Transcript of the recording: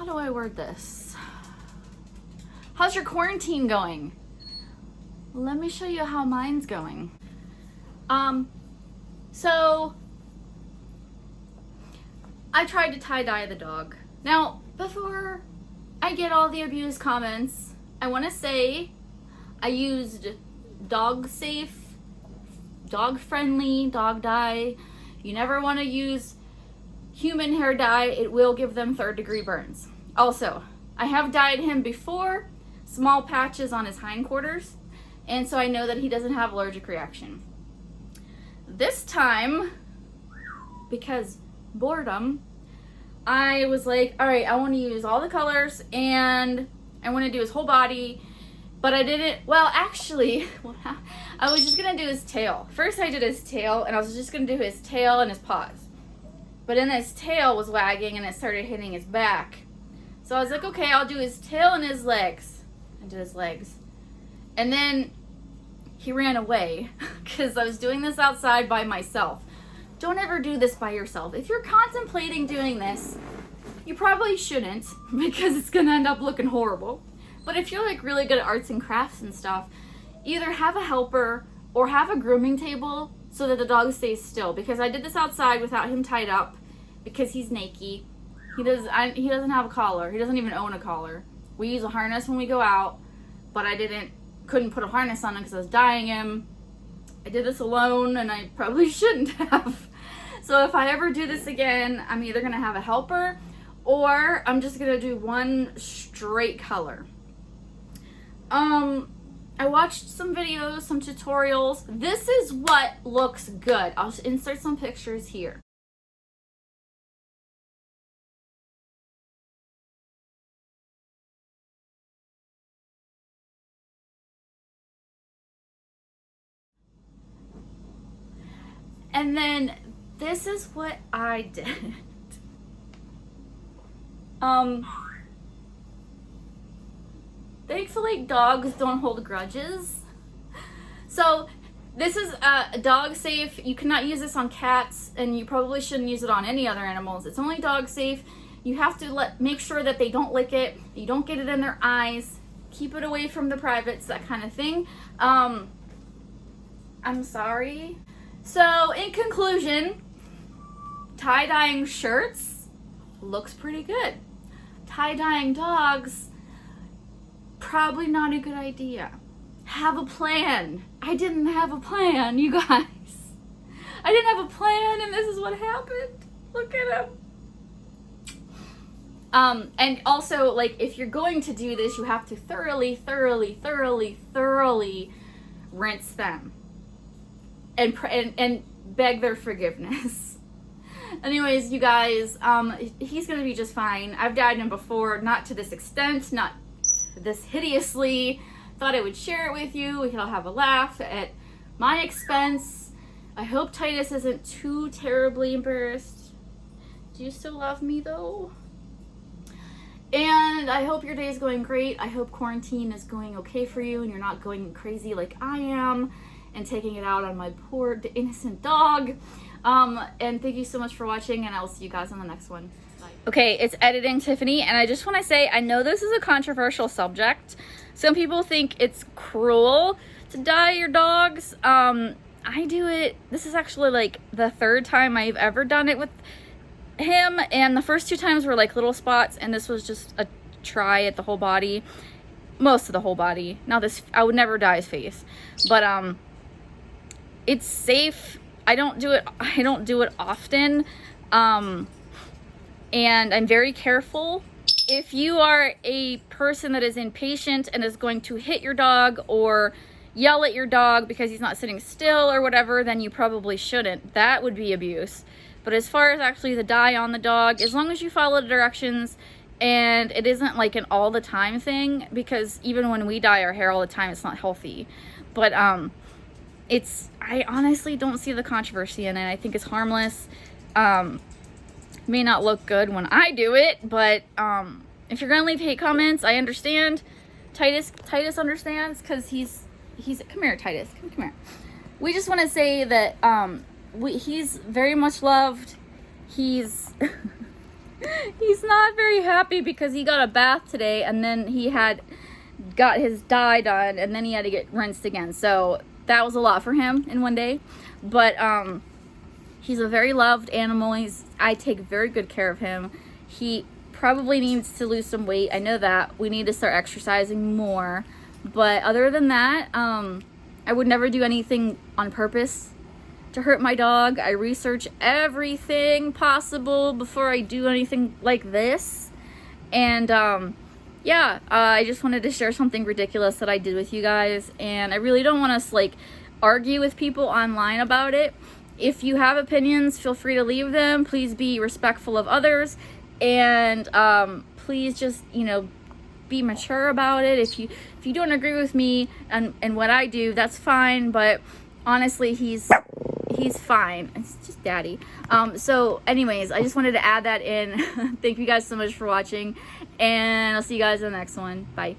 how do I word this? How's your quarantine going? Let me show you how mine's going. So I tried to tie-dye the dog. Now, before I get all the abuse comments, I want to say I used dog safe, dog friendly dog dye. You never want to use human hair dye. It will give them 3rd-degree burns. Also, I have dyed him before, small patches on his hindquarters, and so I know that he doesn't have allergic reaction. This time, because boredom, I was like, all right, I want to use all the colors and I want to do his whole body, but I didn't, well, actually, I was just going to do his tail. First I did his tail, and I was just going to do his tail and his paws. But then his tail was wagging and it started hitting his back. So I was like, okay, I'll do his tail and his legs. I did his legs. And then he ran away because I was doing this outside by myself. Don't ever do this by yourself. If you're contemplating doing this, you probably shouldn't because it's gonna end up looking horrible. But if you're like really good at arts and crafts and stuff, either have a helper or have a grooming table so that the dog stays still. Because I did this outside without him tied up because he's naked. He doesn't have a collar. He doesn't even own a collar. We use a harness when we go out, but I couldn't put a harness on him because I was dyeing him. I did this alone and I probably shouldn't have. So if I ever do this again, I'm either gonna have a helper or I'm just gonna do one straight color. I watched some videos, some tutorials. This is what looks good. I'll insert some pictures here. And then this is what I did. Thankfully dogs don't hold grudges. So this is dog safe. You cannot use this on cats, and you probably shouldn't use it on any other animals. It's only dog safe. You have to make sure that they don't lick it, you don't get it in their eyes, keep it away from the privates, that kind of thing. I'm sorry. So in conclusion, tie-dyeing shirts looks pretty good. Tie-dyeing dogs, probably not a good idea. Have a plan. I didn't have a plan, you guys. I didn't have a plan, and this is what happened. Look at him. And also, like, if you're going to do this, you have to thoroughly rinse them and beg their forgiveness. Anyways, you guys, he's gonna be just fine. I've dyed him before, not to this extent, not this hideously. Thought I would share it with you. We can all have a laugh at my expense. I hope Titus isn't too terribly embarrassed. Do you still love me though? And I hope your day is going great. I hope quarantine is going okay for you and you're not going crazy like I am and taking it out on my poor innocent dog. And thank you so much for watching, and I will see you guys on the next one. Bye. Okay, it's editing Tiffany, and I just want to say, I know this is a controversial subject. Some people think it's cruel to dye your dogs. I do it, this is actually like the 3rd time I've ever done it with him, and the first 2 times were like little spots, and this was just a try at the whole body. Most of the whole body. Now this, I would never dye his face. But it's safe. I don't do it often. And I'm very careful. If you are a person that is impatient and is going to hit your dog or yell at your dog because he's not sitting still or whatever, then you probably shouldn't. That would be abuse. But as far as actually the dye on the dog, as long as you follow the directions and it isn't like an all the time thing, because even when we dye our hair all the time, it's not healthy. But I honestly don't see the controversy in it. I think it's harmless. May not look good when I do it, but if you're gonna leave hate comments, I understand. Titus understands, because he's come here, Titus, come here. We just want to say that he's very much loved. He's he's not very happy because he got a bath today and then he had got his dye done and then he had to get rinsed again. So that was a lot for him in one day. But he's a very loved animal. I take very good care of him. He probably needs to lose some weight. I know that. We need to start exercising more. But other than that, I would never do anything on purpose to hurt my dog. I research everything possible before I do anything like this. And I just wanted to share something ridiculous that I did with you guys. And I really don't want us like argue with people online about it. If you have opinions, feel free to leave them. Please be respectful of others. And please just, be mature about it. If you don't agree with me and what I do, that's fine. But honestly, he's fine. It's just daddy. So anyways, I just wanted to add that in. Thank you guys so much for watching. And I'll see you guys in the next one. Bye.